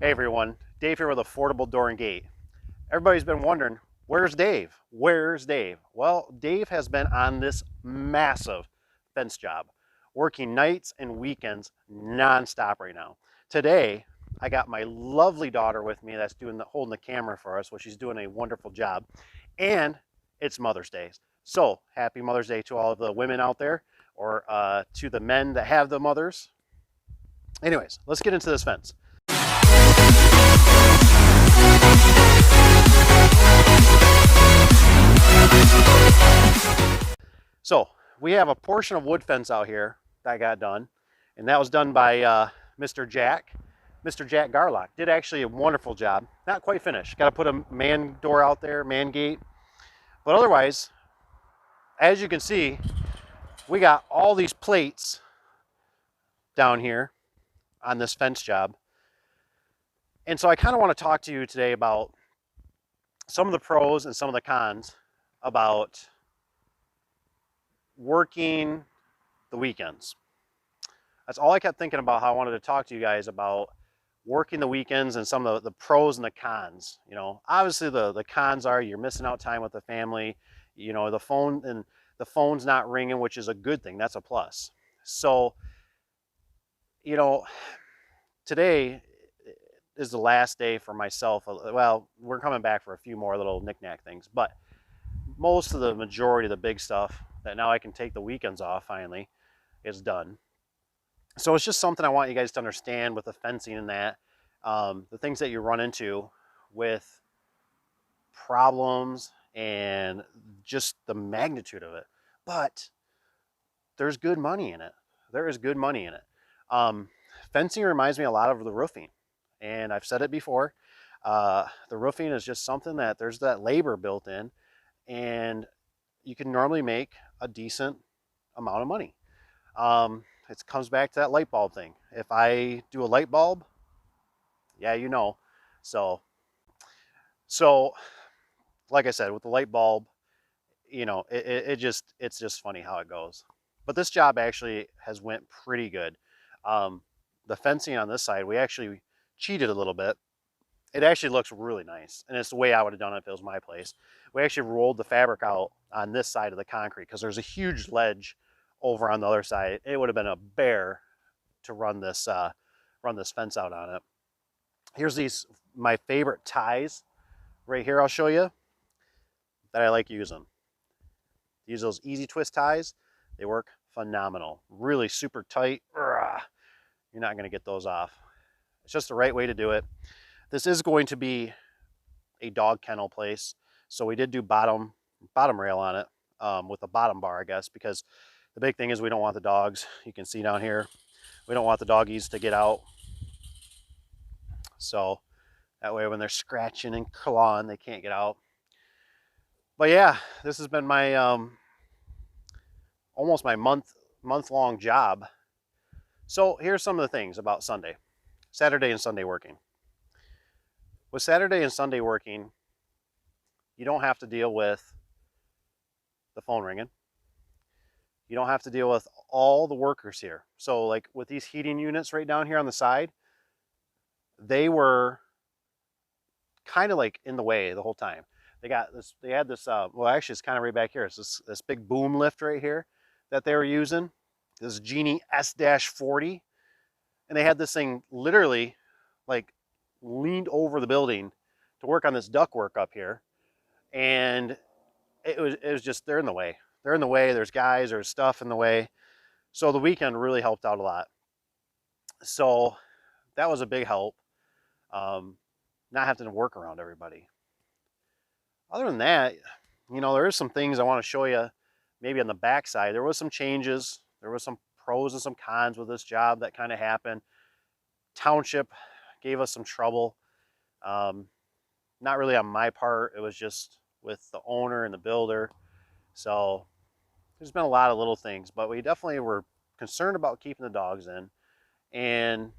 Hey everyone, Dave here with Affordable Door and Gate. Everybody's been wondering, where's Dave? Where's Dave? Well, Dave has been on this massive fence job, working nights and weekends nonstop right now. Today, I got my lovely daughter with me that's holding the camera for us, which she's doing a wonderful job. And it's Mother's Day. So happy Mother's Day to all of the women out there, or to the men that have the mothers. Anyways, let's get into this fence. So we have a portion of wood fence out here that got done, and that was done by Mr. Jack. Mr. Jack Garlock did actually a wonderful job. Not quite finished. Got to put a man door out there, man gate. But otherwise, as you can see, we got all these plates down here on this fence job. And so I kind of want to talk to you today about some of the pros and some of the cons about working the weekends. That's all I kept thinking about, how I wanted to talk to you guys about working the weekends and some of the pros and the cons. You know, obviously the cons are you're missing out time with the family, you know, the phone's not ringing, which is a good thing. That's a plus. So, you know, today is the last day for myself. Well, we're coming back for a few more little knick-knack things, but most of the majority of the big stuff that now I can take the weekends off finally is done. So it's just something I want you guys to understand with the fencing and that, the things that you run into with problems and just the magnitude of it. But there's good money in it. There is good money in it. Fencing reminds me a lot of the roofing. And I've said it before, the roofing is just something that there's that labor built in, and you can normally make a decent amount of money. It comes back to that light bulb thing. If I do a light bulb, yeah, you know. So like I said, with the light bulb, you know, it's just funny how it goes. But this job actually has went pretty good. The fencing on this side, we actually cheated a little bit. It actually looks really nice, and it's the way I would have done it if it was my place. We actually rolled the fabric out on this side of the concrete because there's a huge ledge over on the other side. It would have been a bear to run this fence out on it. Here's my favorite ties right here. I'll show you that I like using. Use those easy twist ties. They work phenomenal. Really super tight. You're not going to get those off. It's just the right way to do it. This is going to be a dog kennel place, so we did do bottom rail on it with a bottom bar, I guess, because the big thing is we don't want the dogs. You can see down here, we don't want the doggies to get out. So that way when they're scratching and clawing, they can't get out. But yeah, this has been my almost my month-long job. So here's some of the things about Sunday, Saturday and Sunday working. With Saturday and Sunday working, you don't have to deal with the phone ringing. You don't have to deal with all the workers here. So like with these heating units right down here on the side, they were kind of like in the way the whole time. They had this, well, actually it's kind of right back here. It's this big boom lift right here that they were using, this Genie S-40. And they had this thing literally like leaned over the building to work on this ductwork up here. And it was just, they're in the way. They're in the way. There's guys, there's stuff in the way. So the weekend really helped out a lot. So that was a big help. Not having to work around everybody. Other than that, you know, there is some things I want to show you maybe on the back side. There was some changes. There was some pros and some cons with this job that kind of happened. Township gave us some trouble. Not really on my part. It was just with the owner and the builder. So there's been a lot of little things, but we definitely were concerned about keeping the dogs in. And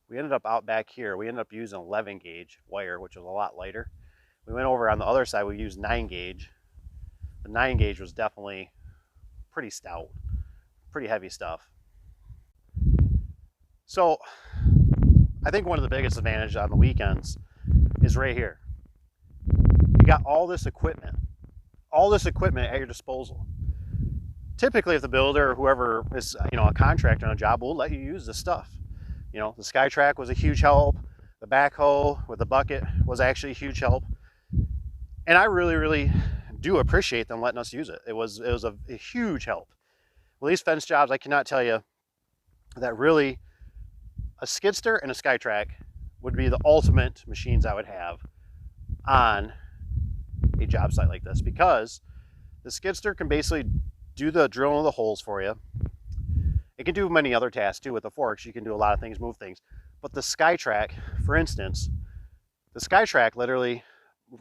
we ended up out back here. We ended up using 11 gauge wire, which was a lot lighter. We went over on the other side, we used 9 gauge. The 9 gauge was definitely pretty stout, pretty heavy stuff. So I think one of the biggest advantages on the weekends is right here. You got all this equipment at your disposal. Typically, if the builder or whoever is, a contractor on a job will let you use this stuff. The SkyTrack was a huge help. The backhoe with the bucket was actually a huge help. And I really, really do appreciate them letting us use it. It was a huge help. Well, these fence jobs, I cannot tell you that really a skidster and a SkyTrack would be the ultimate machines I would have on a job site like this, because the skidster can basically do the drilling of the holes for you. It can do many other tasks too with the forks. You can do a lot of things, move things. But the SkyTrack, for instance, the SkyTrack literally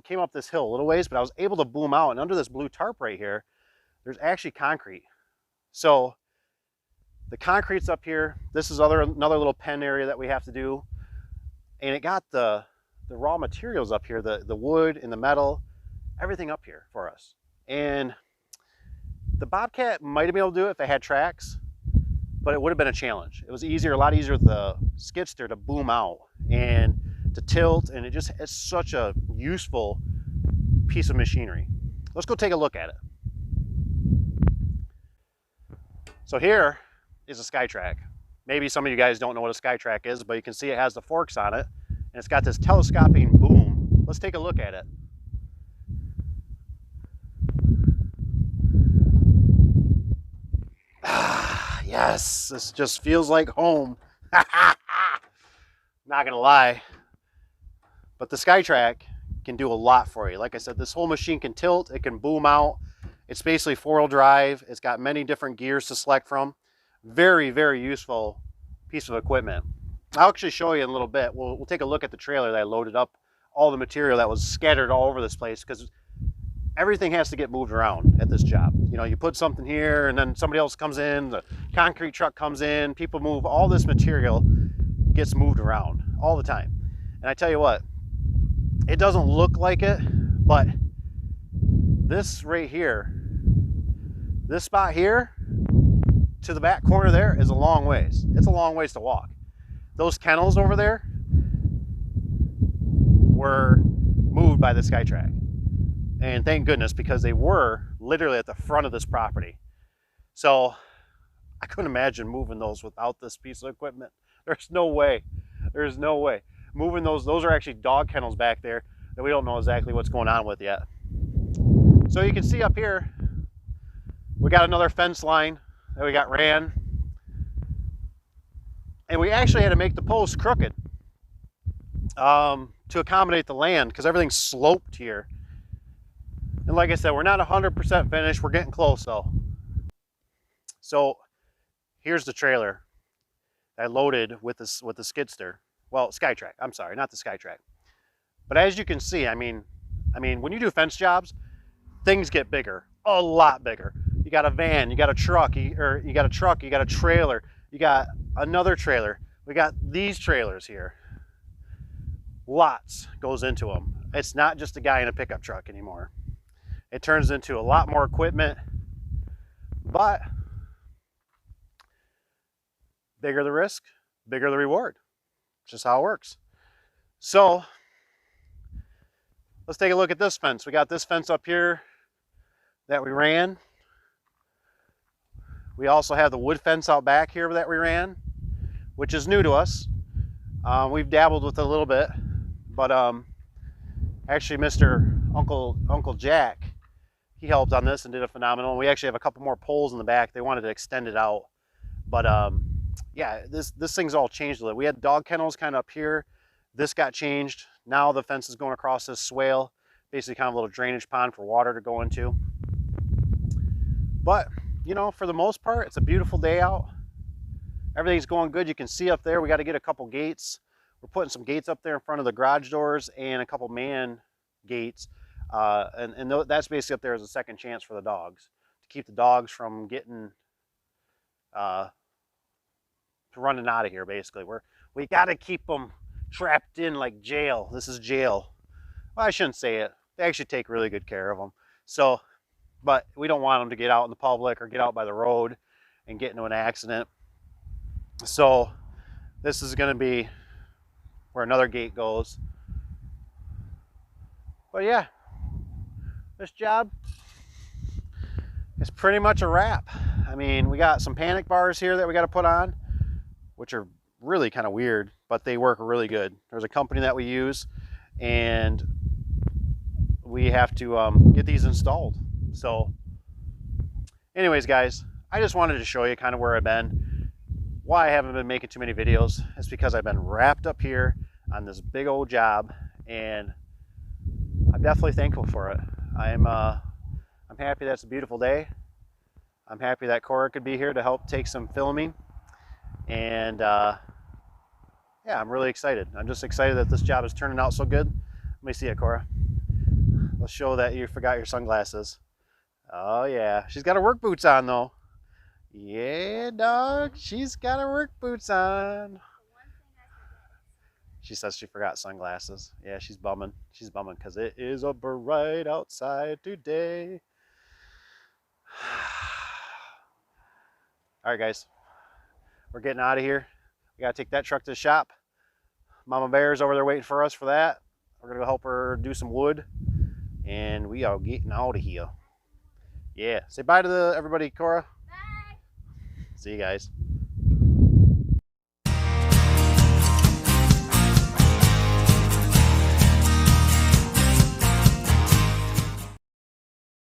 came up this hill a little ways, but I was able to boom out, and under this blue tarp right here, there's actually concrete. So the concrete's up here. This is another little pen area that we have to do. And it got the raw materials up here, the wood and the metal, everything up here for us. And the Bobcat might have been able to do it if they had tracks, but it would have been a challenge. It was easier, a lot easier with the skidster to boom out and to tilt, and it's such a useful piece of machinery. Let's go take a look at it. So here is a SkyTrack. Maybe some of you guys don't know what a SkyTrack is, but you can see it has the forks on it, and it's got this telescoping boom. Let's take a look at it. Ah, yes, this just feels like home. Not gonna lie, but the SkyTrack can do a lot for you. Like I said, this whole machine can tilt, it can boom out. It's basically four-wheel drive. It's got many different gears to select from. Very, very useful piece of equipment. I'll actually show you in a little bit. We'll take a look at the trailer that I loaded up, all the material that was scattered all over this place, because everything has to get moved around at this job. You put something here and then somebody else comes in, the concrete truck comes in, people move, all this material gets moved around all the time. And I tell you what, it doesn't look like it, but this right here, this spot here to the back corner there is a long ways. It's a long ways to walk. Those kennels over there were moved by the SkyTrack. And thank goodness, because they were literally at the front of this property. So I couldn't imagine moving those without this piece of equipment. There's no way. There's no way. Moving those are actually dog kennels back there that we don't know exactly what's going on with yet. So you can see up here, we got another fence line that we got ran. And we actually had to make the post crooked to accommodate the land, because everything's sloped here. And like I said, we're not 100% finished. We're getting close though. So here's the trailer that I loaded with the skidster. Well, SkyTrack. I'm sorry, not the SkyTrack. But as you can see, I mean, when you do fence jobs, things get bigger, a lot bigger. You got a van, you got a truck, you got a trailer, you got another trailer. We got these trailers here. Lots goes into them. It's not just a guy in a pickup truck anymore. It turns into a lot more equipment, but bigger the risk, bigger the reward. It's just how it works. So let's take a look at this fence. We got this fence up here that we ran. We also have the wood fence out back here that we ran, which is new to us. We've dabbled with it a little bit, but actually Mr. Uncle Jack, he helped on this and did a phenomenal. We actually have a couple more poles in the back. They wanted to extend it out, but yeah, this thing's all changed a little. We had dog kennels kind of up here. This got changed. Now the fence is going across this swale, basically kind of a little drainage pond for water to go into. But for the most part, it's a beautiful day out. Everything's going good. You can see up there, we got to get a couple gates. We're putting some gates up there in front of the garage doors and a couple man gates. And that's basically up there as a second chance for the dogs, to keep the dogs from getting running out of here. Basically, we got to keep them trapped in like jail. This is jail. Well, I shouldn't say it. They actually take really good care of them. So, but we don't want them to get out in the public or get out by the road and get into an accident. So this is going to be where another gate goes. But yeah, this job is pretty much a wrap. I mean, we got some panic bars here that we got to put on, which are really kind of weird, but they work really good. There's a company that we use, and we have to get these installed. So anyways, guys, I just wanted to show you kind of where I've been. Why I haven't been making too many videos is because I've been wrapped up here on this big old job, and I'm definitely thankful for it. I'm happy that it's a beautiful day. I'm happy that Cora could be here to help take some filming, and yeah, I'm really excited. I'm just excited that this job is turning out so good. Let me see it, Cora. Let's show that you forgot your sunglasses. Oh yeah, she's got her work boots on though. Yeah, dog, she's got her work boots on. She says she forgot sunglasses. Yeah, she's bumming. She's bumming because it is a bright outside today. All right, guys, we're getting out of here. We gotta take that truck to the shop. Mama Bear's over there waiting for us for that. We're gonna go help her do some wood, and we are getting out of here. Yeah, say bye to everybody, Cora. Bye. See you guys.